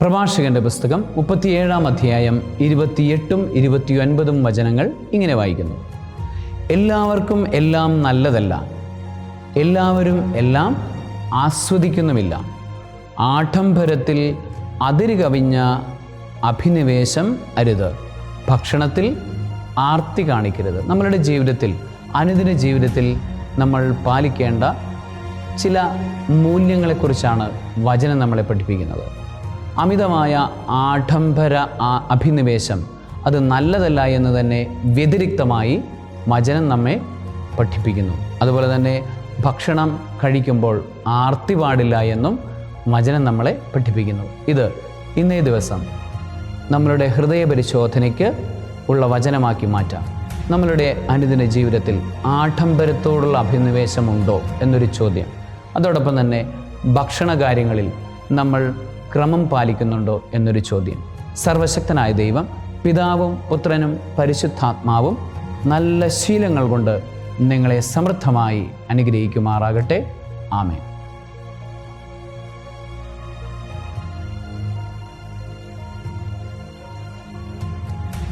പ്രഭാഷകന്റെ പുസ്തകം 37-ാം അധ്യായം 28-ഉം 29-ഉം വചനങ്ങൾ ഇങ്ങനെ വായിക്കുന്നു. എല്ലാവർക്കും എല്ലാം നല്ലതല്ല, എല്ലാവരും എല്ലാം ആസ്വദിക്കുന്നുമില്ല. ആഡംബരത്തിൽ അതിര് കവിഞ്ഞ അഭിനിവേശം അരുത്. ഭക്ഷണത്തിൽ ആർത്തി കാണിക്കരുത്. നമ്മളുടെ ജീവിതത്തിൽ, അനുദിന ജീവിതത്തിൽ നമ്മൾ പാലിക്കേണ്ട ചില മൂല്യങ്ങളെക്കുറിച്ചാണ് വചനം നമ്മളെ പഠിപ്പിക്കുന്നത്. അമിതമായ ആഡംബര അഭിനിവേശം അത് നല്ലതല്ല എന്ന് തന്നെ വ്യതിരിക്തമായി വചനം നമ്മെ പഠിപ്പിക്കുന്നു. അതുപോലെ തന്നെ ഭക്ഷണം കഴിക്കുമ്പോൾ ആർത്തി പാടില്ല എന്നും വചനം നമ്മളെ പഠിപ്പിക്കുന്നു. ഇത് ഇന്നേ ദിവസം നമ്മളുടെ ഹൃദയ പരിശോധനയ്ക്ക് ഉള്ള വചനമാക്കി മാറ്റാം. നമ്മളുടെ അനുദിന ജീവിതത്തിൽ ആഡംബരത്തോടുള്ള അഭിനിവേശമുണ്ടോ എന്നൊരു ചോദ്യം. അതോടൊപ്പം തന്നെ ഭക്ഷണ കാര്യങ്ങളിൽ നമ്മൾ ക്രമം പാലിക്കുന്നുണ്ടോ എന്നൊരു ചോദ്യം. സർവശക്തനായ ദൈവം, പിതാവും പുത്രനും പരിശുദ്ധാത്മാവും നല്ല ശീലങ്ങൾ കൊണ്ട് നിങ്ങളെ സമൃദ്ധമായി അനുഗ്രഹിക്കുമാറാകട്ടെ. ആമേൻ.